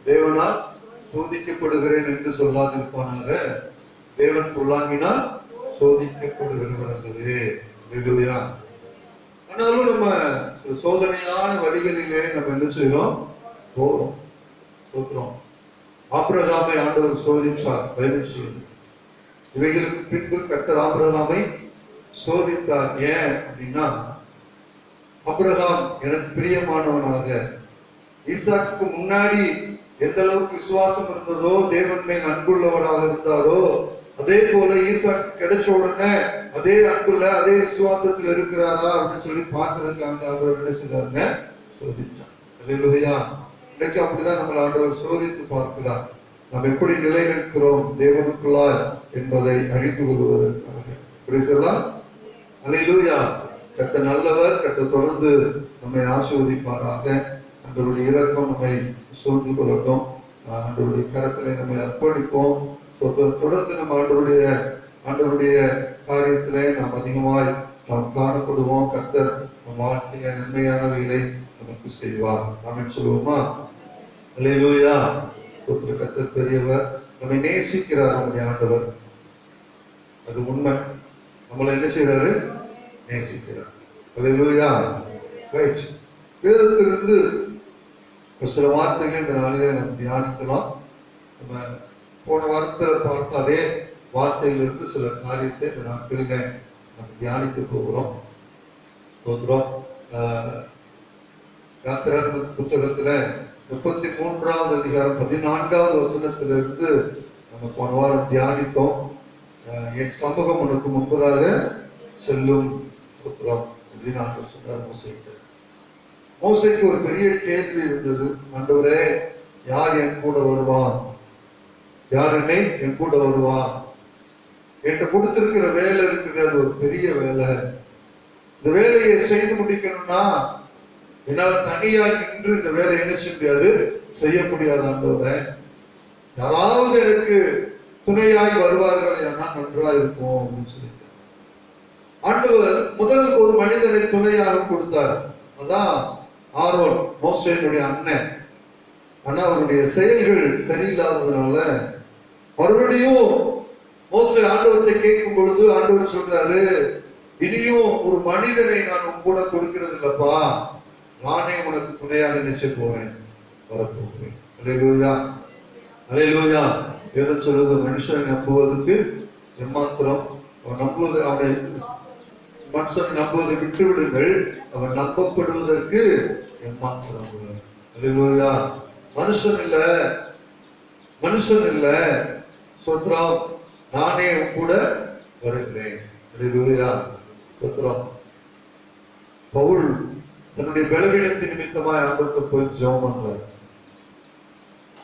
தேவனால் சோதிக்கப்படுகிறேன் என்று சொல்லாதிருப்பானாக. தேவன் பொல்லாங்கினால் சோதிக்கப்படுகிறவர் அல்லவே. அல்லேலூயா. ஆனாலும் நம்ம சோதனையான வழிகளிலே நம்ம என்ன செய்யறோம்? போறோம். சோத்திரம். ஆபிரகாமை ஆண்டவர் சோதித்தார். பைபிள் சொல்லுது. இவைகளுக்கு பின்பு கர்த்தர் ஆபிரகாமை சோதித்தார். ஏன் அப்படின்னா, ஆபிரகாம் எனக்கு பிரியமானவனாக, ஈசாக்கு முன்னாடி எந்த அளவுக்கு விசுவாசம் இருந்ததோ, தேவன் மேல் அன்புள்ளவராக இருந்தாரோ, அதே போல ஈசாக்கு கிடைச்ச உடனே அதே அன்புள்ள அதே விசுவாசத்தில் இருக்கிறாரா அப்படின்னு சொல்லி பார்க்கறதுக்காக ஆண்டவர் என்ன செய்தாருங்க? சோதிச்சார். அல்லேலூயா. இன்னைக்கு அப்படிதான் நம்மளை ஆண்டவர் சோதித்து பார்க்கிறார். நாம் எப்படி நிலை நிற்கிறோம் தேவனுக்குள்ளா என்பதை அறிந்து கொள்வதற்காக. புரியுதா? அல்லேலூயா. கர்த்தர் நல்லவர். கர்த்தர் தொடர்ந்து நம்மை ஆசீர்வதிப்பாராக. ஆண்டவருடைய இரக்கம் நம்மை சூழ்ந்து கொள்ளட்டும். ஆண்டவருடைய கரத்திலே நம்மை அர்ப்பணிப்போம். தொடர்ந்து நம்ம ஆண்டவருடைய காரியத்திலே நாம் அதிகமாய் நாம் காணப்படுவோம். கர்த்தர் நம் வாழ்க்கையில நன்மையானவைகளை நமக்கு செய்வார். ஆமென் சொல்லுவோமா? அல்லேலூயா. கர்த்தர் பெரியவர். நம்மை நேசிக்கிறார் நம்முடைய ஆண்டவர். அது உண்மை. நம்மளை என்ன செய்யறாரு? நேசிக்கிறார். அல்லேலூயா. ரைட். வேதத்திலிருந்து சில வார்த்தைகள் இந்த நாளிலே நாம் தியானிக்கலாம். நம்ம போன வாரத்தில் பார்த்த அதே வார்த்தையிலிருந்து சில காரியத்தை இந்த நாட்களில நம்ம தியானித்து போகிறோம். யாத்திராகம புத்தகத்துல 33வது அதிகாரம் 14வது வசனத்திலிருந்து நம்ம போன வாரம் தியானித்தோம். என் சமூகம் உனக்கு முன்பதாக செல்லும் அப்படின்னு ஆண்டவர் சொன்னார் மோசேக்கு. மோசேக்கு ஒரு பெரிய கேள்வி இருந்தது. ஆண்டவரே, யார் என் கூட வருவான்? யார் என்னை என் கூட வருவான்? என்கிட்ட கொடுத்திருக்கிற வேலை இருக்குது, அது ஒரு பெரிய வேலை. இந்த வேலையை செய்து முடிக்கணும்னா என்னால் தனியா நின்று இந்த வேலை என்ன செய்ய முடியாது, செய்ய முடியாது. ஆண்டவரே, யாராவது எனக்கு துணையாய் வருவார்கள் ஆனால் நன்றா இருக்கும் அப்படின்னு சொல்லிட்டு ஆண்டவர் முதல் ஒரு மனிதனை துணையாக கொடுத்தார். அதான் ஆரோன், மோசேனுடைய அண்ணன். ஆனா அவருடைய செயல்கள் சரியில்லாததுனால மறுபடியும் மோசே ஆண்டவரை கேட்கும் பொழுது ஆண்டவர் சொல்றாரு, இனியும் ஒரு மனிதனை நான் உன் கூட கொடுக்கிறது இல்லப்பா, நானே உனக்கு துணையாக நினைச்ச போறேன், வரப்போகிறேன். அல்லேலூயா. அல்லேலூயா. எதை சொல்றது? மனுஷனை நம்புவதற்கு எம்மாத்திரம். அவன் நம்புவது, அவனை மனுஷன் நம்புவதை விட்டு விடுங்கள், அவன் நம்பப்படுவதற்கு எம்மாத்திரம். அல்லேலூயா. மனுஷன் இல்ல சொத்ரம், நானே கூட வருகிறேன். அல்லேலூயா. சொத்ரம். பவுல் தன்னுடைய பலவீனத்தின் நிமித்தமாய் ஆண்டவர்கிட்ட போய் ஜெபம் பண்றார்.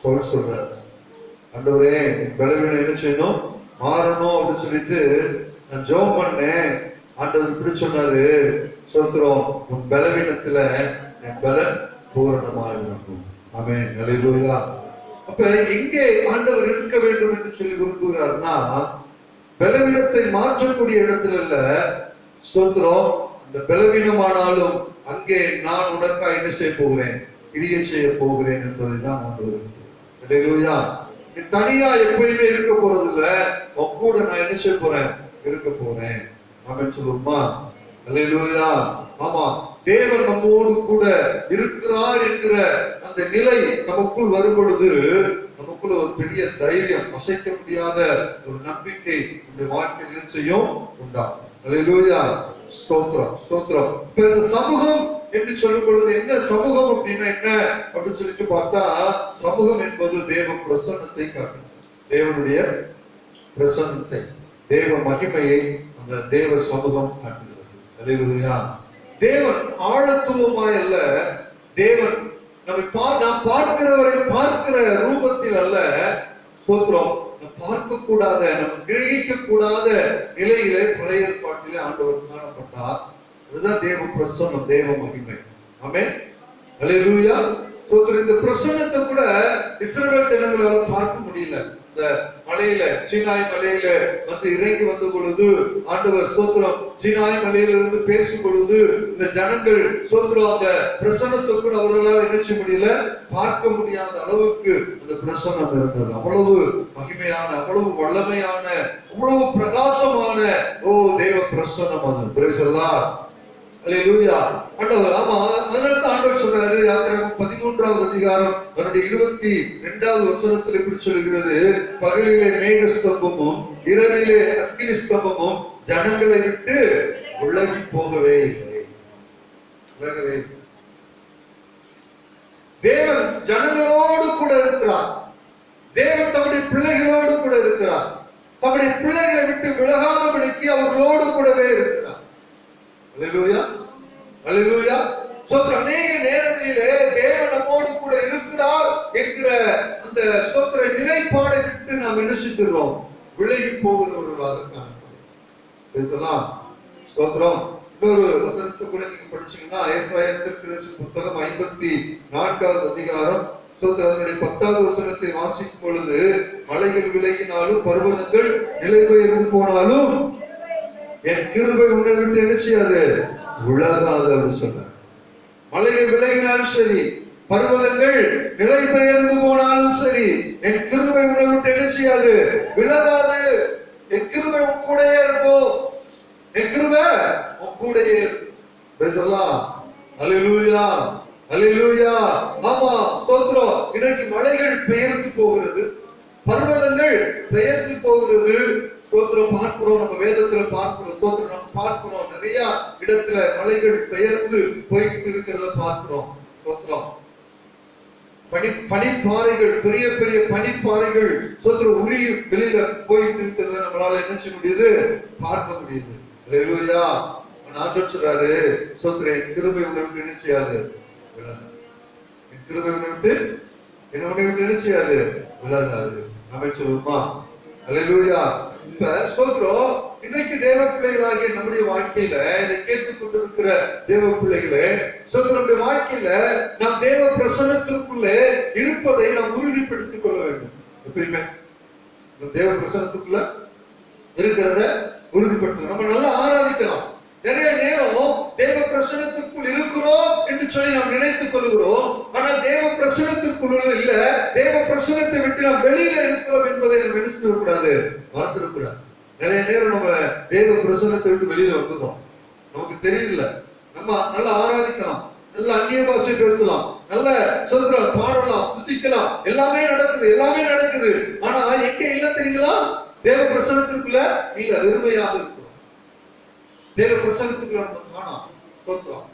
பவுல் சொல்றார், ஆண்டவரே, பலவீனம் என்ன செய்யணும், மாறணும் அப்படின்னு சொல்லிட்டு நான் ஜெபம் பண்ணேன். ஆண்டவர் இப்படி சொன்னாரு, சொத்ரம், உன் பலவீனத்துல என் பலன் பூரணமாகும். ஆமென். அல்லேலூயா. அப்ப எங்கே ஆண்டவர் இருக்க வேண்டும் என்று சொல்லி விரும்புகிறார்னா, பலவீனத்தை மாற்றக்கூடிய இடத்துல இல்ல. ஸ்தோத்திரம். அந்த பலவீனமானாலும் அங்கே நான் உனக்காக என்ன செய்ய போகிறேன், கிரியை செய்ய போகிறேன் என்பதை தான் ஆண்டவர். அல்லேலூயா. நீ தனியா எப்பயுமே இருக்க போறது இல்ல, உன் கூட நான் என்ன செய்ய போறேன், இருக்க போறேன். ஆமென் சொல்லுமா? அல்லேலூயா. ஆமா, தேவன் நம்மோடு கூட இருக்கிறார் என்கிற அந்த நிலை நமக்குள் வரும் பொழுது நமக்குள்ள ஒரு பெரிய தைரியம், அசைக்க முடியாத ஒரு நம்பிக்கை நம்முடைய வாழ்க்கையில் என்ன செய்யும், உண்டாகும். அல்லேலூயா. ஸ்தோத்திரம், ஸ்தோத்திரம். இப்ப இந்த சமூகம் என்று சொல்லும் பொழுது என்ன சமூகம் அப்படின்னா என்ன அப்படின்னு சொல்லிட்டு பார்த்தா, சமூகம் என்பது தேவ பிரசன்னத்தை காட்டும். தேவனுடைய பிரசன்னத்தை, தேவ மகிமையை அந்த தேவ சமூகம் காட்டுகிறது. அல்லேலூயா. தேவன் ஆழத்துவமாய் அல்ல, தேவன் நாம் பார்க்கிறவரை பார்க்கிற ரூபத்தில் அல்ல. ஸ்தோத்திரம். பார்க்க கூடாத, நம்ம கிரகிக்க கூடாத நிலையிலே பழைய ஏற்பாட்டிலே ஆண்டவர் காணப்பட்டார். அதுதான் தேவ பிரசன்னம், தேவ மகிமை. ஆமென். அல்லேலூயா. ஸ்தோத்திரம். இந்த பிரசன்னத்தை கூட இஸ்ரவேல் ஜனங்களால பார்க்க முடியல. இந்த மலையில சீனாய் மலையில வந்து இறங்கி வந்த பொழுது ஆண்டவர் ஸ்தோத்திரம் சீனாய் மலையில இருந்து பேசும் பொழுது இந்த ஜனங்கள் ஸ்தோத்திரம் அந்த பிரசன்னத்தை கூட அவர்களால் என்ன செய்ய முடியல, பார்க்க முடியாத அளவுக்கு அந்த பிரசன்னம் இருந்தது. அவ்வளவு மகிமையான, அவ்வளவு வல்லமையான, அவ்வளவு பிரகாசமான தேவ பிரசன்னம் அது. Praise the lord. அல்லேலூயா. ஆண்டவர் ஆமா அதனால ஆண்டவர் சொல்றாரு யாத்திராகமம் 13வது அதிகாரம் அவருடைய 22வது வசனத்தில் இப்படி சொல்கிறது, பகலிலே மேக ஸ்தம்பமும் இரவிலே அக்கினி ஸ்தம்பமும் ஜனங்களை விட்டு விலகி போகவே இல்லை. விலகவே இல்லை. தேவன் ஜனங்களோடு கூட இருக்கிறார். தேவன் தம்முடைய பிள்ளைகளோடு கூட இருக்கிறார். தம்முடைய பிள்ளைகளை விட்டு விலகாதபடிக்கு அவர்களோடு கூடவே இருக்கிறார். அல்லேலூயா. அல்லேலூயா. அநேக நேரங்களிலே தேவன் நம்மோடு கூட இருக்கிறார் என்கிற அந்த ஸ்தோத்திர நிலைப்பாடை விட்டு நாம் என்ன செய்கிறோம், விலகி போகிறவர்களாக காணப்படுகிறோம். ஸ்தோத்திரம். இன்னொரு வசனத்தை கூட நீங்க படிச்சீங்கன்னா ஏசாயா தீர்க்கதரிசி புத்தகம் 54வது அதிகாரம் அதனுடைய 10வது வசனத்தை வாசிக்கும் பொழுது, மலைகள் விலகினாலும் பர்வதங்கள் நிலை பெயர்ந்து போனாலும் என் கிருபை உன்னை விட்டு என்ன செய்யாது, விலகாது அப்படின்னு சொன்னார். மலைகள் விலகினாலும் சரி, பர்வதங்கள் நிலை பெயர்ந்து போனாலும் சரி, என் கிருபை உன்னை விட்டு என்ன செய்யாது, விலகாது. என் கிருபை உன் கூடயே இருக்கும். என் கிருபை உன் கூடயே இருக்கும். அல்லேலூயா. அல்லேலூயா. ஆமா ஸ்தோத்திரம். இன்னைக்கு மலைகள் பெயர்ந்து போகிறது, பர்வதங்கள் பெயர்ந்து போகிறது. ஸ்தோத்திரம் பார்க்கிறோம், நம்ம வேதத்துல பார்க்கிறோம். ஸ்தோத்திரம் நம்ம பார்க்கிறோம், நிறைய இடத்துல மலைகள் பெயர்ந்து போயிட்டு இருக்கிறத பார்க்கிறோம். ஸ்தோத்திரம். பனிப்பாறைகள், பெரிய பெரிய பனிப்பாறைகள் ஸ்தோத்திரம் உருகி வெளியில போயிட்டு இருக்கிறத நம்மளால என்ன செய்ய முடியுது, பார்க்க முடியுது. அல்லேலூயா. ஆண்டவர் சொல்றாரு, ஸ்தோத்திரம் என் கிருபை உன்னை விட்டு என்ன செய்யாது, விலகாது. என் கிருபை உன்னை விட்டு என்ன செய்யாது, விலகாது. நாம சொல்லுவோமா? அல்லேலூயா. இப்ப ஸ்தோத்திரம் இன்னைக்கு தேவ பிள்ளைகளாகிய நம்முடைய வாழ்க்கையில இதை கேட்டுக் கொண்டிருக்கிற தேவ பிள்ளைகளே, நம்முடைய வாழ்க்கையில நாம் தேவ பிரசன்னத்திற்குள்ளே இருப்பதை நாம் உறுதிப்படுத்திக் கொள்ள வேண்டும். எப்பயுமே தேவ பிரசன்னத்துக்குள்ள இருக்கிறத உறுதிப்படுத்தணும். நம்ம நல்லா ஆராதிக்கலாம். நிறைய நேரம் தேவ பிரசன்னத்திற்குள் இருக்கிறோம் என்று சொல்லி நாம் நினைத்துக் கொள்கிறோம். ஆனால் தேவ பிரசன்னத்திற்குள்ள இல்ல, தேவ பிரசன்னத்தை விட்டு நாம் வெளியில இருக்கிறோம் என்பதை நம்ம நினைச்சிடக்கூடாது, மறந்துடக்கூடாது. நிறைய நேரம் நம்ம தேவ பிரசன்னத்தை விட்டு வெளியில வந்துடும், நமக்கு தெரியல. நம்ம நல்லா ஆராதிக்கலாம், நல்ல அந்நிய பாஷை பேசலாம், நல்ல சொல்றோம், பாடலாம், துதிக்கலாம், எல்லாமே நடக்குது. ஆனா எங்க இல்ல தெரியுங்களா, தேவ பிரசன்னத்திற்குள்ள இல்ல, வெறுமையாக இருக்கும். தேவ பிரசன்னத்துக்குள்ள நம்ம காணோம். சொல்றோம்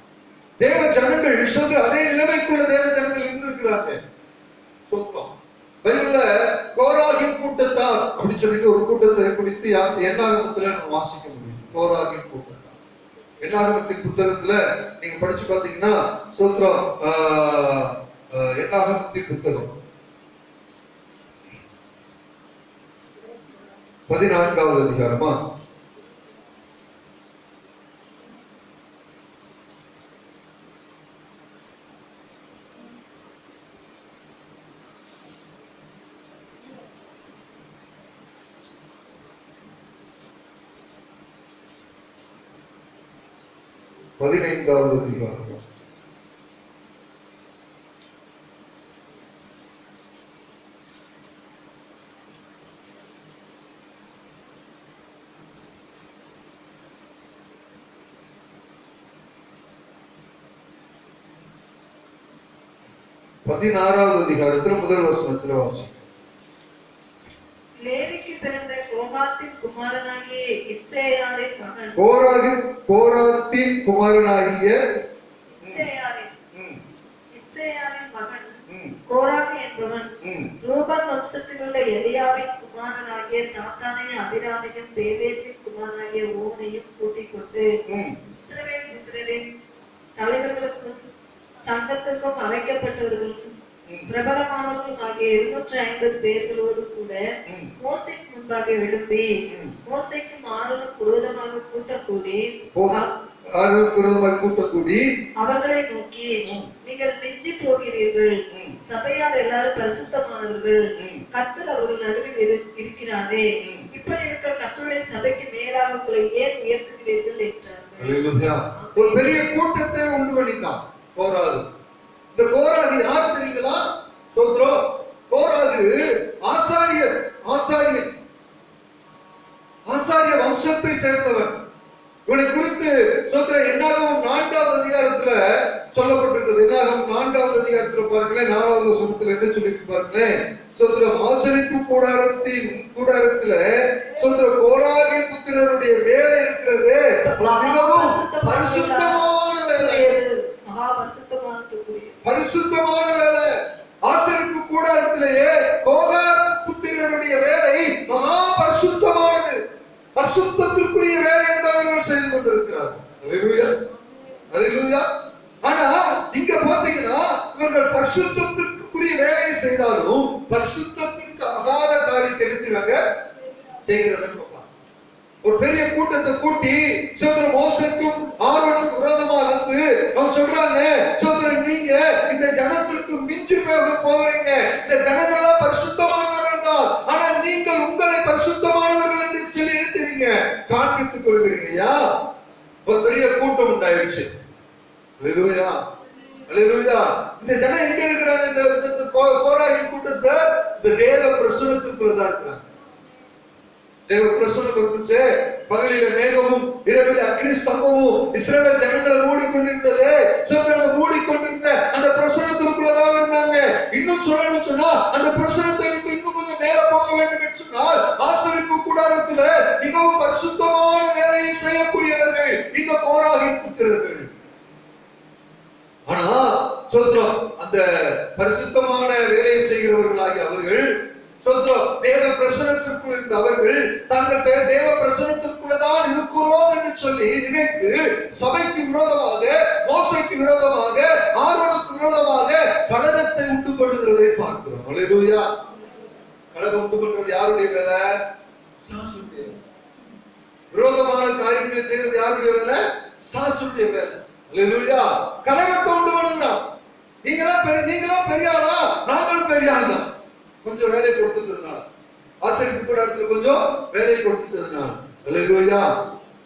தேவ ஜனங்கள் சொல்ற அதே நிலைமைக்குள்ள தேவ ஜனங்கள் இருந்திருக்கிறாங்க. சொல்றோம் பைபிள்ல கோராகின் கூட்டத்தார் அப்படி சொல்லிட்டு ஒரு கூட்டத்தை குறித்து என்னாகமத்துல நம்ம வாசிக்க முடியும். கோராகின் கூட்டத்தார் என்னாகமத்தின் புத்தகத்துல நீங்க படிச்சு பாத்தீங்கன்னா சொல்றோம் என்னாகமத்தின் புத்தகம் 14வது அதிகாரமா 15வது அதிகாரம் 16வது அதிகாரத்தில் முதல் வசனத்தில் வாசிக்கும். லேவிக்கு பிறந்த கோகாத்தின் குமாரனாகிய இத்சேயாரின் மகன் கோராத்தின் குமாரனாகிய இத்சேயாரின் மகன் கோராகு என்பவன் ரூபன் வம்சத்தில் உள்ள எலியாவின் குமாரனாகிய தாத்தானையும் அபிராமையும் பேலேத்தின் குமாரனாகிய ஓனையும் கூட்டிக் கொண்டு இஸ்ரவேல் புத்திரரின் தலைவர்களுக்கும் சங்கத்துக்கும் அழைக்கப்பட்டவர்களுக்கும் பிரபலமானவர்களும் ஆகிய 250 பேர்களோடு கூட மோசேக்கு முன்பாக எழும்பி மோசேக்கும் ஆரோனுக்கும் விரோதமாக கூட்டம் கூடி அவர்களுக்கு விரோதமாக கூட்டம் கூடி அவர்களை நோக்கி, நீங்கள் மிஞ்சி போகிறீர்கள், சபையார் எல்லாரும் பரிசுத்தமானவர்கள், கர்த்தர் அவர்கள் நடுவில் இருக்கிறாரே, இப்படி இருக்க கர்த்தருடைய சபைக்கு மேலாக உங்களை ஏன் உயர்த்துகிறீர்கள் என்றார்கள். அல்லேலூயா. ஒரு பெரிய கூட்டத்தை உண்டு பண்ணிட்டான் கோராகு. இந்த கோராகு யார் தெரியுங்களா? சோத்ரம். கோராகு ஆசாரியர் வம்சத்தை சேர்ந்தவன். இவனை குறித்து சோத்ர என்னாகும் 4வது அதிகாரத்துல சொல்லப்பட்டிருக்கிறது. என்னாகும் 4வது அதிகாரத்துல பாருங்களேன், 4வது வசனத்துல என்ன சொல்லிட்டு பாருங்களேன். சோத்ரம் ஆசரிப்பு கூடாரத்துல சோத்ர கோராகு புத்திரருடைய வேலை இருக்கிறது. மிகவும் பரிசுத்தமான வேலை. பரிசுத்தமான வேலை. ஆசரிப்பு கூடாரத்திலேயே கோராகு புத்திரருடைய வேலை மகா பரிசுத்தமானது. பரிசுத்தத்திற்குரிய வேலை அவர்கள் செய்து கொண்டிருக்கிறார்கள். அல்லேலூயா, அல்லேலூயா. ஆனா இங்க பாத்தீங்கன்னா இவர்கள் பரிசுத்தத்திற்குரிய வேலையை செய்தாலும் பரிசுத்தத்திற்கு அகாத காரியத்தை என்ன செய்வாங்க? செய்கிறத ஒரு பெரிய கூட்டத்தை கூட்டி சோதரன் மோசேக்கும் ஆரோனுக்கும் விரோதமா வந்து அவங்க சொல்றாங்க, சோதரன் நீங்க இந்த ஜனத்திற்கு மிஞ்சி போகிறீங்க. இந்த ஜனங்கள்லாம் பரிசுத்தமானவர்கள் தான், ஆனா நீங்கள் உங்களை பரிசுத்தமானவர்கள் என்று சொல்லி நினைக்கிறீங்க, காண்பித்துக் கொள்கிறீங்க. ஒரு பெரிய கூட்டம் உண்டாயிருச்சு. அல்லேலூயா, அல்லேலூயா. இந்த ஜனம் எங்க இருக்கிறாங்க? இந்த கோராகின் கூட்டத்தை இந்த தேவ பிரசன்னத்துக்குள்ளதான் இருக்கிறாங்க. தேவ பிரசன்னம் இருந்துச்சு. பகலில மேகமும் இரவில் அக்னி ஸ்தம்பமும் இஸ்ரவேல் ஜனங்களை மூடிக்கொண்டிருந்தது. சோதரனை மூடிக்கொண்டிருந்த அந்த பிரசன்னத்திற்குள்ளதான் இருந்தாங்க. இன்னும் சொல்லணும்னு சொன்னா அந்த பிரசன்னத்தை விட்டு இன்னும் கொஞ்சம் மேல போக வேண்டும் என்று சொன்னால் ஆசரிப்பு கூடாரத்துல மிகவும் பரிசுத்தமான வேலையை செய்யக்கூடியவர்கள் இந்த கோராகின் புத்திரர்கள். ஆனா சொல்றோம் அந்த பரிசுத்தமான வேலையை செய்கிறவர்களாகிய அவர்கள் சொல்றோம் தேவ பிரசன்னத்திற்குள் இருந்த அவர்கள் தாங்கள் தேவ பிரசன்னத்திற்குள்ளதான் இருக்கிறோம் என்று சொல்லி நினைத்து சபைக்கு விரோதமாக, மோசேக்கு விரோதமாக, ஆரோனுக்கு விரோதமாக கலகத்தை உண்டு பண்ணுகிறதை பார்க்கிறோம். அல்லேலூயா. கலகம் உண்டு பண்றது யாருடைய வேலை? சாசுடைய. விரோதமான காரியங்களை செய்யறது யாருடைய வேலை? சாசுடைய வேலை. அல்லேலூயா. கலகத்தை உண்டு பண்ணுகிறான். நீங்களாம் பெரிய ஆளா? நாங்களும் பெரிய ஆள் தான். கொஞ்சம் வேலை கொடுத்ததுனால, ஆசரிப்பு கூடாரத்துல கொஞ்சம் வேலை கொடுத்ததுனால. அல்லேலூயா,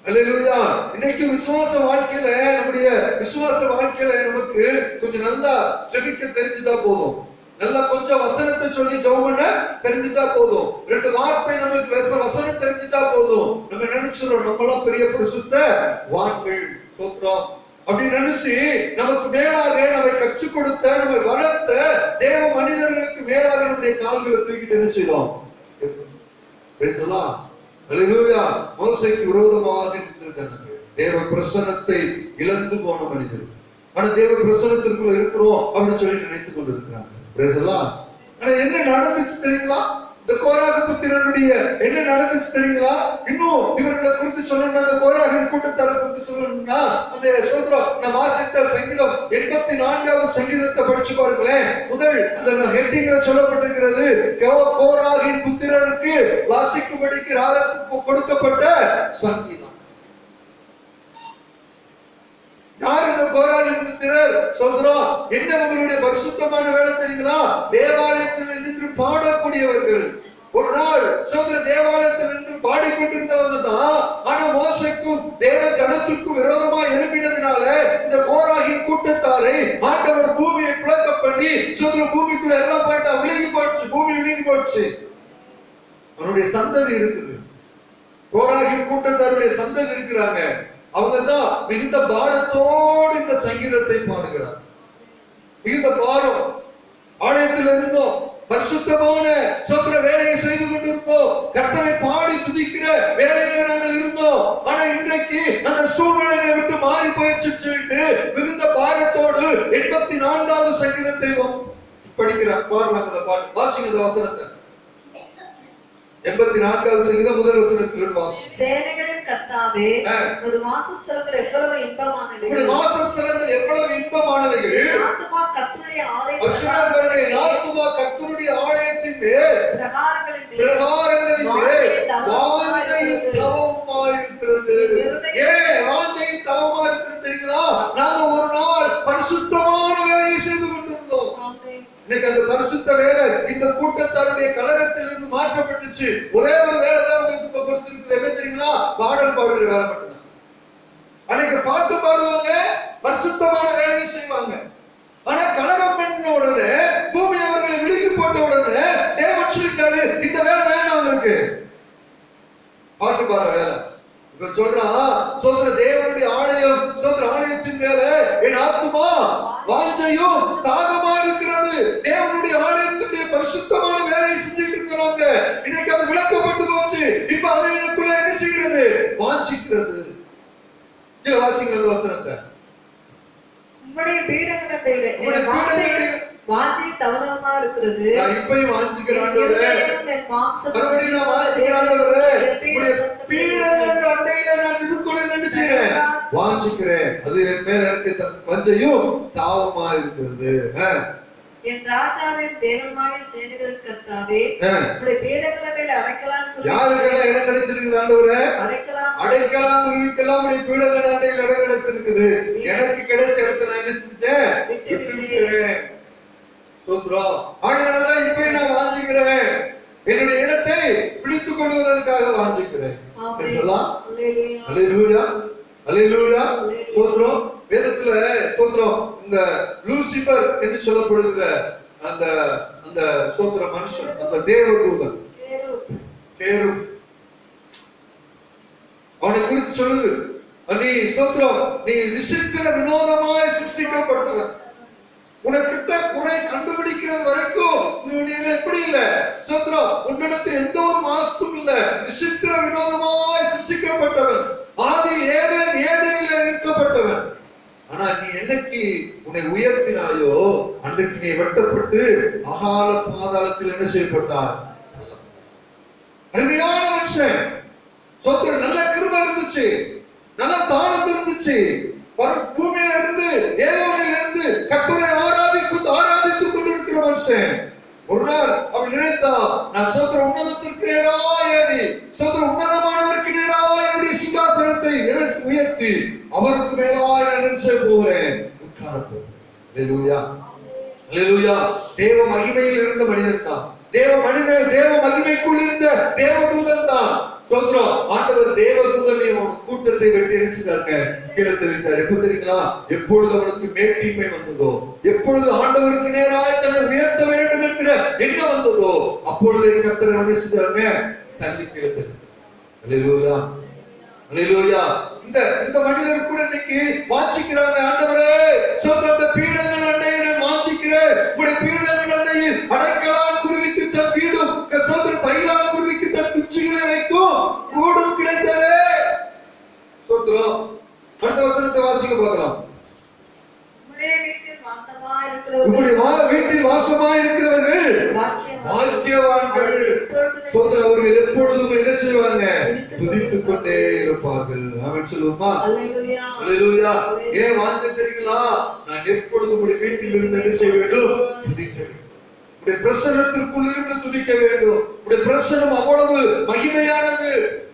அல்லேலூயா. இன்னைக்கு விசுவாச வாழ்க்கையில நம்முடைய விசுவாச வாழ்க்கையில நமக்கு கொஞ்சம் நல்லா செபிக்க தெரிஞ்சுட்டா போதும். நல்லா கொஞ்சம் வசனத்தை சொல்லி ஜெபம் பண்ண தெரிஞ்சுட்டா போதும். 2 வார்த்தை நமக்கு பேச வசனம் தெரிஞ்சுட்டா போதும். நம்ம நினைச்சிரோம் நம்மளாம் பெரிய பரிசுத்த வான்கள் சோத்ரம் அப்படி நினைச்சு நமக்கு மேலாக நம்மை கற்றுக் கொடுத்த, நம்மை வளர்த்த தேவ மனிதர்களுக்கு மேலாக நம்முடைய கால்களை தூக்கிட்டு என்ன செய்வோம்? அல்லேலூயா. மோசேக்கு விரோதமாக நின்ற ஜனங்கள், தேவ பிரசன்னத்தை இழந்து போன மனிதர்கள். ஆனா தேவ பிரசன்னத்திற்குள்ள இருக்கிறோம் அப்படின்னு சொல்லி நினைத்துக் கொண்டிருக்கிறாங்க. ஆனா என்ன நடந்துச்சு தெரியுங்களா? இந்த கோராகு புத்திரனுடைய என்ன நடந்துச்சு தெரியுங்களா? இன்னும் இவர்களை குறித்து சொல்லணும்னா, அந்த கோராகின் கூட்டத்தாரை குறித்து சொல்லணும்னா, அந்த சோத்ரம் நான் வாசித்த சங்கீதம் 84வது சங்கீதத்தை படிச்சு பாருங்களேன். முதல் அந்த ஹெட்டிங்ல சொல்லப்பட்டிருக்கிறது, கோராகின் புத்திரருக்கு வாசிக்கும்படிக்கு ராஜாவுக்கு கொடுக்கப்பட்ட சங்கீதம். யார் இந்த கோராகின் புத்திரர்? சொல்றோம் என்ன உங்களுடைய பரிசுத்தமான வேலை தெரியுங்களா? தேவாலயத்தில் நின்று பாடக்கூடியவர்கள். ஒரு நாள் சோதர தேவாலயத்தில் நின்று பாடிக்கொண்டிருந்தவங்க தான். ஆனா மோசேக்கும் தேவ ஜனத்துக்கும் விரோதமா எழுப்பினதுனால இந்த கோராகின் கூட்டத்தாரை ஆண்டவர் பூமியை பிளக்க பண்ணி சோதர பூமிக்குள்ள எல்லாம் போயிட்டா, விலகி போச்சு, பூமி விலகி போச்சு. அவனுடைய சந்ததி இருக்குது. கோராகின் கூட்டத்தாருடைய சந்ததி இருக்கிறாங்க. அவங்க தான் மிகுந்த பாரத்தோடு இந்த சங்கீதத்தை பாடுகிறார். மிகுந்த பாரம். ஆலயத்தில் இருந்தோம், பரிசுத்தமான சோத்திர வேலையை செய்து கொண்டிருந்தோம், கர்த்தரை பாடி துதிக்கிற வேலையில நாங்கள் இருந்தோம். ஆனா இன்றைக்கு அந்த சூழ்நிலையை விட்டு மாறி போயிடுச்சு சொல்லிட்டு மிகுந்த பாரத்தோடு 84வது சங்கீதத்தை படிக்கிறார், பாடுறாங்க. அந்த பாட்டு வாசிங்க, அந்த வசனத்தை 84வது சங்கீதம் முதல் வசனத்திலிருந்து வாசி. சேனைகளின் கர்த்தாவே, உமது வாசஸ்தலங்கள் எவ்வளவு இன்பமானவைகள். உம்முடைய வாசஸ்தலங்கள் எவ்வளவு இன்பமானவைகள். ஆத்துமா கர்த்தருடைய ஆலயத்தின் ஆலயத்தின் மேல் பிரகாரங்களின் மேல் வாஞ்சையும் தவமுமாய் இருக்கிறது. ஏன் வாஞ்சையும் தவமா இருந்துச்சு. ஒரே ஒரு வேலை தான் உங்களுக்கு இப்ப கொடுத்திருக்குது. என்ன தெரியுங்களா? பாடல் பாடுகிற வேலை மட்டும்தான். அன்னைக்கு பாட்டு பாடுவாங்க, பரிசுத்தமான வேலையை செய்வாங்க. ஆனா கலகம் பண்ண உடனே, பூமி அவர்களை விலக்கி போட்ட உடனே தேவன் சொல்லிட்டாரு, இந்த வேலை வேண்டாம் அவங்களுக்கு, பாட்டு பாடுற வேலை. இப்ப சொல்றான், சொல்ற தேவனுடைய ஆலயம், சொல்ற ஆலயத்தின் மேல என் ஆத்துமா வாஞ்சையும் தாகமா இருக்கிறது. தேவனுடைய ஆலயத்துடைய பரிசுத்தமான வேலையை செஞ்சுட்டு இருக்கிறாங்க. இன்னைக்கு அது விளக்கப்பட்டு போச்சு. இப்ப அதை எனக்குள்ள என்ன செய்கிறது? வாஞ்சிக்கிறது. கீழே வாசிக்கிறது வசனத்தை. உம்முடைய பீடங்களிலே வாஞ்சை தவனமா இருக்கிறது. நான் இப்பயும் வாஞ்சிக்கிறேன் ஆண்டவரே. மறுபடியும் நான் வாஞ்சிக்கிறேன் ஆண்டவரே. உம்முடைய பீடங்கள் அண்டையில நான் இருக்கணும்னு நினைச்சேன். வாஞ்சிக்கிறேன். அது என் மேல எனக்கு வாஞ்சையும் தாகமா இருக்கிறது. என் ராஜாவின் தேவனாய சேனைகள் கர்த்தாவே, உம்முடைய பீடங்களிலே அடைக்கலான் யாருக்கெல்லாம் இடம் கிடைச்சிருக்குது ஆண்டவரே? அடைக்கலாம் இருக்கலாம். உடைய பீடங்கள் அண்டையில் இடம் கிடைச்சிருக்குது. எனக்கு கிடைச்ச இடத்தை நான் என்ன செஞ்சுட்டேன்? விட்டுவிட்டேன். சோத்ரம். அதனாலதான் இப்ப நான் வாஞ்சிக்கிறேன். என்னுடைய இடத்தை பிடித்துக் கொள்வதற்காக வாஞ்சிக்கிறேன். அல்லேலூயா, அல்லேலூயா. சோத்ரம். வேதத்துல சோத்ரம், இந்த லூசிபர் என்று சொல்லப்படுகிற அந்த அந்த சோத்ர மனுஷன், அந்த தேவதூதன் கேருப், அவனை குறித்து சொல்லுது, நீ சோத்ரம், நீ விசித்திர வினோதமாய் சிருஷ்டிக்கப்பட்டவன். உனக்கிட்ட குறை கண்டுபிடிக்கிறது வரைக்கும் நீ எப்படி இல்ல சோத்ரம், உன்னிடத்தில் எந்த ஒரு மாசும் இல்ல. விசித்திர வினோதமாய் சிருஷ்டிக்கப்பட்டவன், ஆதி ஏதேனில் நிற்கப்பட்டவன். ஆனா நீ என்னைக்கு உன்னை உயர்த்தினாயோ அன்றைக்கு நீ வெட்டப்பட்டு அகால பாதாளத்தில் என்ன செய்யப்பட்டார்? அருமையான மனுஷன். சோத்ரம். நல்ல கிருபை இருந்துச்சு, நல்ல தாளம் இருந்துச்சு. பூமியில இருந்து ஏதோனில் இருந்து கர்த்தரை ஆராதித்துக் கொண்டிருக்கிற மனுஷன். ஒரு நாள் அவன் நினைத்தா, நான் சோத்ர உன்னதத்திற்கு நேராய் ஏறி, சோத்ர உன்னதமானவருக்கு நேராய் என்னுடைய சிங்காசனத்தை எனக்கு உயர்த்தி அவருக்கு மேலாய் நான் என்ன செய்ய போகிறேன்? உட்கார போகிறேன். அல்லேலூயா, அல்லேலூயா. தேவ மகிமையில் இருந்த மனிதன் தான். தேவ மகிமைக்குள் இருந்த தேவதூதன் தான். சோத்ரம். ஆண்டவர் தேவதூதனை கூட்டத்தை வெட்டி அடிச்சுட்டாங்க, கீழே தள்ளிட்டார். எப்ப தெரியுங்களா? எப்பொழுது அவனுக்கு மேட்டின்மை வந்ததோ, எப்பொழுது ஆண்டவருக்கு நேராய் தன்னை உயர்த்த வேண்டும் என்கிற எண்ணம் வந்ததோ, அப்பொழுது கர்த்தரை அடிச்சுட்டாங்க, தள்ளி கீழே தள்ளி. அல்லேலூயா, அல்லேலூயா. இந்த மனிதர் கூட இன்னைக்கு வாஞ்சிக்கிறாங்க, ஆண்டவரே சொந்த பீடங்கள் அண்டையை வாஞ்சிக்கிறேன். உடைய பீடங்கள் அண்டையில் அடைக்கலான் குருவிக்கு தன் வீடும், சொந்த தைலான் குருவிக்கு தன் குச்சிகளை வைக்கும் கூடும் கிடைத்ததே. சொந்தம். அடுத்த வசனத்தை வாசிக்க பார்க்கலாம். உம்முடைய வீட்டில் வாசமா இருக்கிறவர்கள் பாக்கியவான்கள். சோதரர். அவர்கள் எப்பொழுதும் என்ன செய்வாங்க? துதித்துக் கொண்டே இருப்பார்கள். ஆமென் சொல்லுவோமா? அல்லேலூயா. ஏன் வாஞ்சை தெரியுங்களா? நான் எப்பொழுதும் உடைய வீட்டில் இருந்து என்ன செய்ய வேண்டும்? துதிக்க வேண்டும். உடைய பிரசன்னத்திற்குள் இருந்து துதிக்க வேண்டும். உடைய பிரசன்னம் அவ்வளவு மகிமையானது.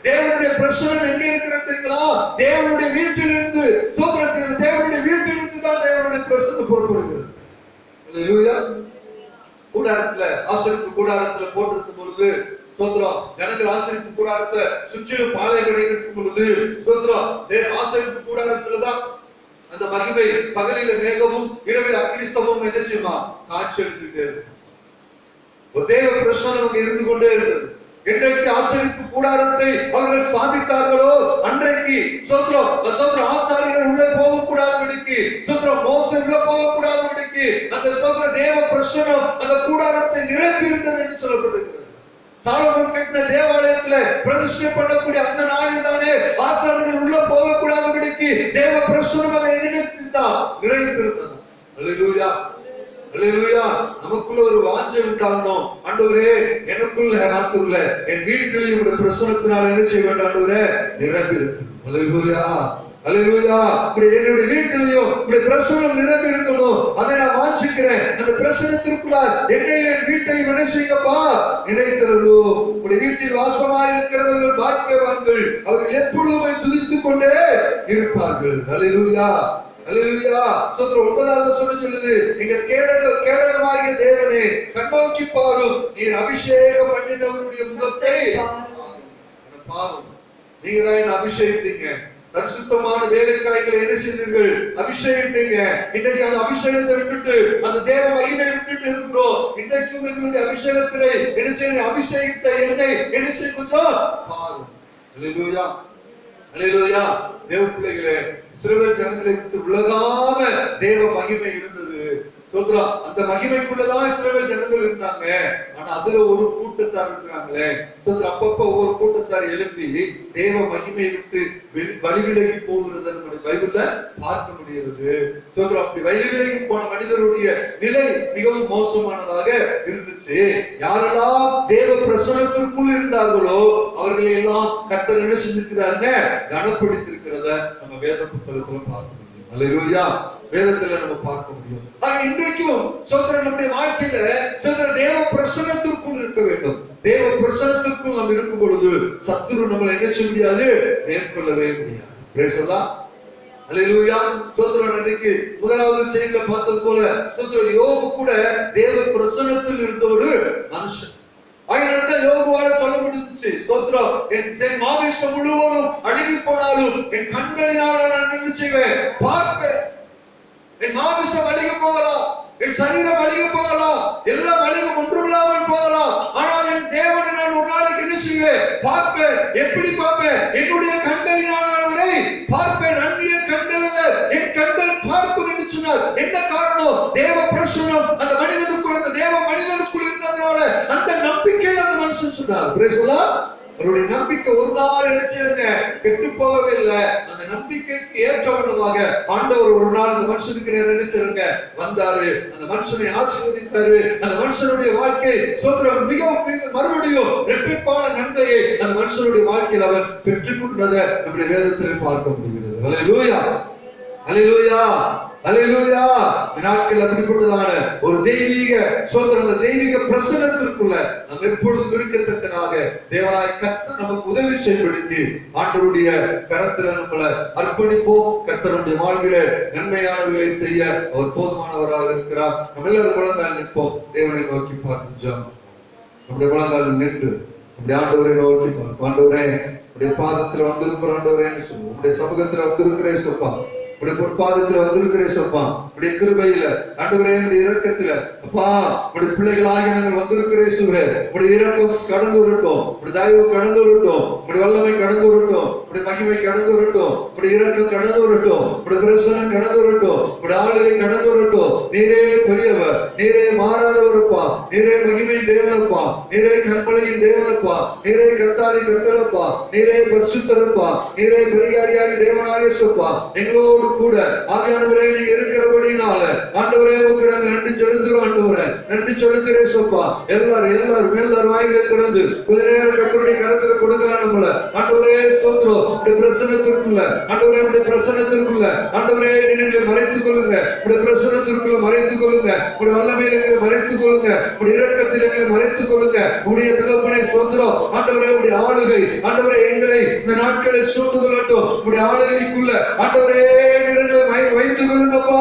தேவனுடைய பிரசன்னம் எங்க இருக்கிறது தெரியுங்களா? தேவனுடைய வீட்டில் இருந்து. சோதரர். தேவனுடைய வீட்டில் இருந்து தான் தேவனுடைய பிரசன்னம் புறப்படுகிறது. அல்லேலூயா. கூடாரத்துல, ஆசரிப்பு கூடாரத்துல போட்டிருக்கும் பொழுது சோத்ரம், ஜனங்கள் ஆசரிப்பு கூடாரத்தை சுற்றிலும் பாளையங்களை இருக்கும் பொழுது சோத்ரம், ஆசரிப்பு கூடாரத்துலதான் அந்த மகிமை பகலில மேகமும் இரவில் அக்னிஸ்தமும் என்ன செய்யுமா? காட்சி அளித்துட்டே இருக்கும். ஒரு தேவ பிரசன்னம் அங்க இருந்து கொண்டே இருந்தது. என்றைக்கு ஆசரிப்பு கூடாரத்தை அவர்கள் ஸ்தாபித்தார்களோ அன்றைக்கு சோத்ரம் ஆசாரியர்கள் உள்ளே போகக்கூடாதபடிக்கு, சோத்ரம் மோசே உள்ள போகக்கூடாதபடிக்கு அந்த சோத்ர தேவ பிரசன்னம் அந்த கூடாரத்தை நிரப்பி இருந்தது என்று சொல்லப்பட்டிருக்கிறது. சாலமோன் கட்டின தேவாலயத்துல பிரதிஷ்டை பண்ணக்கூடிய அந்த நாளில் தானே ஆசாரியர்கள் உள்ள போகக்கூடாதபடிக்கு தேவ பிரசன்னம் அதை நிறைந்திருந்தது. அல்லேலூயா, அல்லேலூயா. நமக்குள்ள ஒரு வாஞ்சை உண்டாகணும். ஆண்டவரே எனக்குள்ள மாத்திரல்ல என் வீட்டிலேயும் உடைய பிரசன்னத்தினால் என்ன செய்ய வேண்டும்? ஆண்டவரே நிரம்பி இருக்கணும். அல்லேலூயா, அல்லேலூயா. என்னுடைய வீட்டிலேயும் உடைய பிரசன்னம் நிரம்பி இருக்கணும். அதை நான் வாஞ்சிக்கிறேன். அந்த பிரசன்னத்திற்குள்ள என்னையும் என் வீட்டையும் என்ன செய்யப்பா? நினைத்தருளும். உடைய வீட்டில் வாசமாய் இருக்கிறவர்கள் பாக்கியவான்கள். அவர்கள் எப்பொழுதுமே துதித்துக் கொண்டே இருப்பார்கள். அல்லேலூயா, அல்லேலூயா. ஸ்தோத்திரம். 9வது வசனம் சொல்லுது, நீங்கள் கேடகமாகிய தேவனே கண்ணோக்கி பாரும், நீர் அபிஷேகம் பண்ணினவருடைய முகத்தை பாரும். நீங்க தான் என்ன அபிஷேகித்தீங்க, பரிசுத்தமான வேலைக்காய்களை என்ன செய்தீர்கள், அபிஷேகித்தீங்க. இன்றைக்கு அந்த அபிஷேகத்தை விட்டுட்டு, அந்த தேவ மகிமை விட்டுட்டு இருக்கிறோம். இன்றைக்கும் எங்களுடைய அபிஷேகத்திலே என்ன செய்ய, அபிஷேகித்த என்னை என்ன செய்ய கொஞ்சம் பாரும். அல்லேலூயா, அல்லேலூயா. தேவ பிள்ளைகளே, இஸ்ரவேல் ஜனங்களை விட்டு விலகாம தேவ மகிமை இருந்தது. சொல்றோம், அந்த மகிமைக்குள்ளதான் இஸ்ரவேல் ஜனங்கள் இருந்தாங்க. ஆனா அதுல ஒரு கூட்டத்தார் இருக்கிறாங்களே, சொல்ற அப்பப்ப ஒவ்வொரு கூட்டத்தார் எழுப்பி தேவ மகிமை விட்டு வழிவிலகி போகிறது நம்முடைய பைபிள்ல பார்க்க முடிகிறது. சொல்றோம், அப்படி வழிவிலகி போன மனிதருடைய நிலை மிகவும் மோசமானதாக இருந்துச்சு. யாரெல்லாம் தேவ பிரசன்னத்திற்குள் இருந்தார்களோ அவர்களை எல்லாம் கர்த்தர் என்ன செஞ்சிருக்கிறாருங்க, கனப்படுத்திருக்கிறத நம்ம வேத புத்தகத்துல பார்க்க முடியும். அல்லேலூயா. வேதத்துல நம்ம பார்க்க முடியும். ஆனா இன்றைக்கும் சகோதரர் நம்முடைய வாழ்க்கையில சகோதரர் தேவ பிரசன்னத்திற்குள் இருக்க வேண்டும். தேவ பிரசன்னத்திற்குள் நாம் இருக்கும் பொழுது சத்துரு நம்மளை என்ன செய்ய முடியாது, மேற்கொள்ளவே முடியாது. பிரேஸ் எல்லாம். அல்லேலூயா. சகோதரர், இன்னைக்கு முதலாவது செய்தியில பார்த்தது போல சகோதரர் யோபு கூட தேவ பிரசன்னத்தில் இருந்த ஒரு மனுஷன். ஆயிரம் யோபுவால சொல்ல முடிஞ்சிச்சு, ஸ்தோத்திரம், என் மாமிசம் முழுவதும் அழுகி போனாலும் என் கண்களினால் நான் என்ன செய்வேன், பார்ப்பேன். என் மாமிசம் அழுகி போகலாம், என் சரீரம் அழுகி போகலாம், எல்லாம் அழுகி ஒன்றுமில்லாமல் போகலாம். ஆனால் என் தேவனை நான் ஒரு நாளைக்கு என்ன செய்வேன், பார்ப்பேன். எப்படி பார்ப்பேன், என்னுடைய கண்களினால் அவரை பார்ப்பேன். அந்நிய கண்கள் அல்ல, என் கண்கள் பார்க்கும் என்று சொன்னார். என்ன காரணம், தேவ பிரசன்னம் அந்த மனிதனுக்குள், அந்த தேவ மனிதனுக்குள் இருந்ததுனால அந்த நம்பிக்கை அந்த மனுஷன் சொன்னார். Praise the Lord. அவருடைய நம்பிக்கை ஒரு நாள் என்ன செய்யுங்க, கெட்டு போகவே இல்லை. அந்த நம்பிக்கைக்கு ஏற்றவனமாக ஆண்டவர் ஒரு நாள் அந்த மனுஷனுக்கு என்ன செய்யுங்க வந்தாரு. அந்த மனுஷனை ஆசீர்வதித்தாரு. அந்த மனுஷனுடைய வாழ்க்கை சோதரம் மிகவும் மறுபடியும் இரட்டிப்பான நன்மையை அந்த மனுஷனுடைய வாழ்க்கையில் அவர் பெற்றுக்கொண்டதை நம்முடைய வேதத்தில் பார்க்க முடிகிறது. அல்லேலூயா, அல்லேலூயா, அல்லேலூயா. நாட்கள் அப்படிப்பட்டதான ஒரு தெய்வீக சோதனை, தெய்வீக பிரசன்னத்திற்குள்ள நாம் எப்பொழுதும் இருக்கத்தக்கதாக தேவனாய் கர்த்தர் நமக்கு உதவி செய்யப்படுத்தி ஆண்டவருடைய கரத்துல நம்மளை அர்ப்பணிப்போம். கர்த்தருடைய வாழ்வில நன்மையானவர்களை செய்ய அவர் போதுமானவராக இருக்கிறார். நம்ம எல்லாரும் முழங்கால் நிற்போம். தேவனை நோக்கி பார்த்து நம்முடைய முழங்கால் நின்று நம்முடைய ஆண்டவரை நோக்கி பார்ப்போம். ஆண்டவரே, உடைய பாதத்துல வந்திருக்கிற ஆண்டவரேன்னு சொல்லுவோம். உடைய சமூகத்துல வந்திருக்கிறே சொல்பா, உடைய பொற்பாதத்துல வந்திருக்கிறே சொல்பா, உடைய கிருபையில ஆண்டவரே, உடைய இரக்கத்துல அப்பா, உடைய பிள்ளைகளாகி நாங்கள் வந்திருக்கிறே சுவே. உடைய இரக்கம் கடந்து வரட்டும், உடைய தயவு கடந்து வரட்டும், உடைய வல்லமை கடந்து வரட்டும், உடைய மகிமை கடந்து வரட்டும், உடைய இரக்கம் கடந்து வரட்டும், உடைய பிரசன்னம் கடந்து வரட்டும், உடைய ஆளுகை கடந்து வரட்டும். நீரே பெரியவர், நீரே மாறாதவரப்பா, நீரே மகிமை தேவனப்பா, நீரே கண்மலையின் தேவனப்பா, நீரே கர்த்தாதி கர்த்தரப்பா, நீரே பரிசுத்தரப்பா, நீரே பரிகாரியாக தேவனாக சொப்பா. எங்களோடு கூட ஆவியானவரே நீங்க இருக்கிறபடினால ஆண்டவரே உங்களுக்கு நாங்கள் நன்றி செலுத்துகிறோம். ஆண்டவரே நன்றி செலுத்துகிறேன் சொப்பா. எல்லாரும் வாயில திறந்து கொஞ்ச நேரம் கர்த்தருடைய கரத்துல கொடுக்கலாம் நம்மள. ஆண்டவரே ஸ்தோத்திரம், உடைய பிரசன்னத்திற்குள்ள ஆண்டவரே, உடைய பிரசன்னத்திற்குள்ள ஆண்டவரே நீங்கள் மறைத்துக் கொள்ளுங்க. உடைய பிரசன்னத்திற்குள்ள மறைத்துக் கொள்ளுங்க. உடைய வல்லமையில எங்களை மறைத்துக் கொள்ளுங்க. உடைய இரக்கத்தில் எங்களை மறைத்துக் கொள்ளுங்க. உடைய தகப்பனை ஸ்தோத்திரம் ஆண்டவரே, உடைய ஆளுகை ஆண்டவரே எங்களை இந்த நாட்களை சூழ்ந்து கொள்ளட்டும். உடைய ஆளுகைக்குள்ள ஆண்டவரே வைத்துக் கொள்ளுங்கப்பா.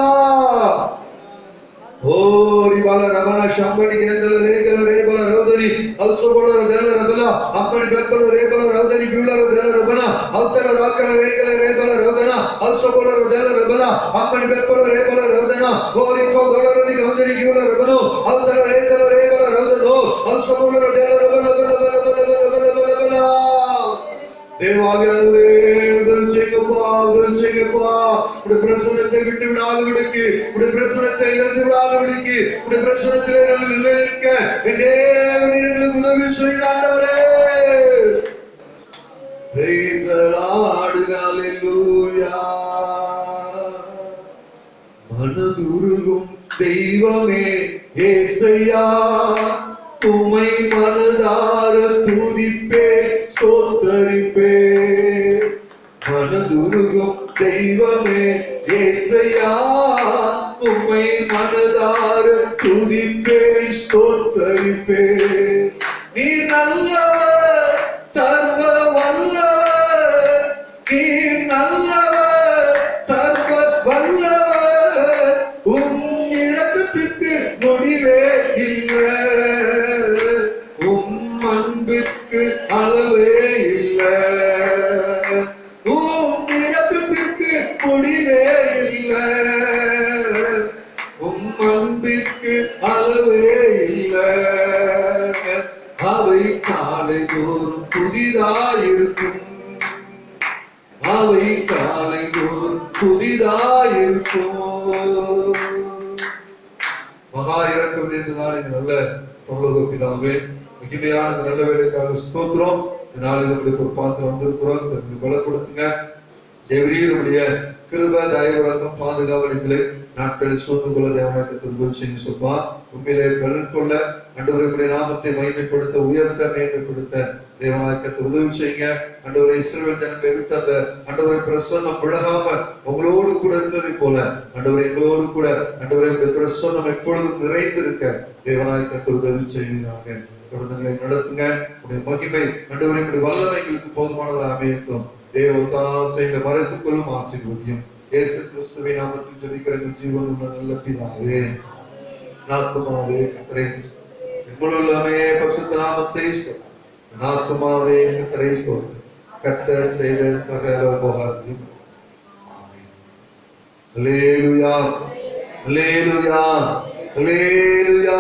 ஓ ரிபால ரமண ஷம்படி கேந்தல ரேகல ரேபல ரௌதனி அல்சபோல ரதல ரபல அப்படி பெப்பல ரேபல ரௌதனி பியூல ரதல ரபல அல்தல ராக்கல ரேகல ரேபல ரௌதனா அல்சபோல ரதல ரபல அப்படி பெப்பல ரேபல ரௌதனா ஓரிகோ கோலரனி கௌதனி பியூல ரபனோ அல்தல ரேகல ரேபல ரௌதனோ அல்சபோல ரதல ரபல பல தேவாவியானவரே உதவி செய்யுங்கப்பா, உதவி செய்யுங்கப்பா. உடைய பிரசன்னத்தை விட்டு விடாதபடிக்கு, உடைய பிரசன்னத்தை இழந்து விடாதபடிக்கு, உடைய பிரசன்னத்திலே நாங்கள் நிலைநிற்க என் தேவனே எங்களுக்கு உதவி செய்யுங்க ஆண்டவரே. Praise the Lord, hallelujah. மனதுருகும் தெய்வமே ஏசையா, உம்மை மனதார துதிப்பே ஸ்தோத்தரிப்பே. மனதுருகும் தெய்வமே ஏசையா, உம்மை மனதார துதிப்பே ஸ்தோத்தரிப்பே. நீ நல்லவர், சர்வ வல்லவர், நீ நல்லவர், சர்வ வல்லவர். அவை காலை தோறும் புதிதாயிருக்கும். அவை காலை தோறும் புதிதாயிருக்கும். மகா இறக்கம் நிறைந்ததான இந்த நல்ல பரலோக பிதாவே, மகிமையான இந்த நல்ல வேலைக்காக ஸ்தோத்திரம். இந்த நாளில் நம்முடைய பொறுப்பாந்திரம் வந்திருக்கிறோம். இதற்கு பலப்படுத்துங்க. தேவரீருடைய கிருபை தயவுரகம் பாதுகாவலிகளை நாட்களில் சூழ்ந்து கொள்ள தேவனாக்கத்திற்கு சொல்வா. உண்மையிலே பலன் கொள்ள ஆண்டவருடைய நாமத்தை மகிமைப்படுத்த உயர்ந்த மேன்மைப்படுத்த தேவனாக்கத்தை உதவி செய்யுங்க. ஆண்டவரை இஸ்ரவேல் ஜனங்களை விட்டு அந்த ஆண்டவரை பிரசன்னம் விலகாம உங்களோடு கூட இருந்ததை போல ஆண்டவரை எங்களோடு கூட ஆண்டவரை பிரசன்னம் எப்பொழுதும் நிறைந்திருக்க தேவனாக்கத்தை உதவி செய்வீராக. தொடர்ந்துகளை நடத்துங்க. உடைய மகிமை ஆண்டவரை வல்லமை எங்களுக்கு போதுமானதாக அமையட்டும். தேவ தாசைகளை மறைத்துக் கொள்ளும் ஆசீர்வதியும். இயேசு கிறிஸ்துவின் நாமத்தில் ஜெபிக்கிற ஜீவன் உள்ள நல்ல பிதாவே. ஆத்துமாவே கர்த்தரை முழுமே பரிசுத்த நாமத்தை ஆத்துமாவே கர்த்தரை ஸ்தோத்திரம். கர்த்தர் செய்த சகல உபகாரங்களையும் ஆமென். அல்லேலூயா, அல்லேலூயா, அல்லேலூயா.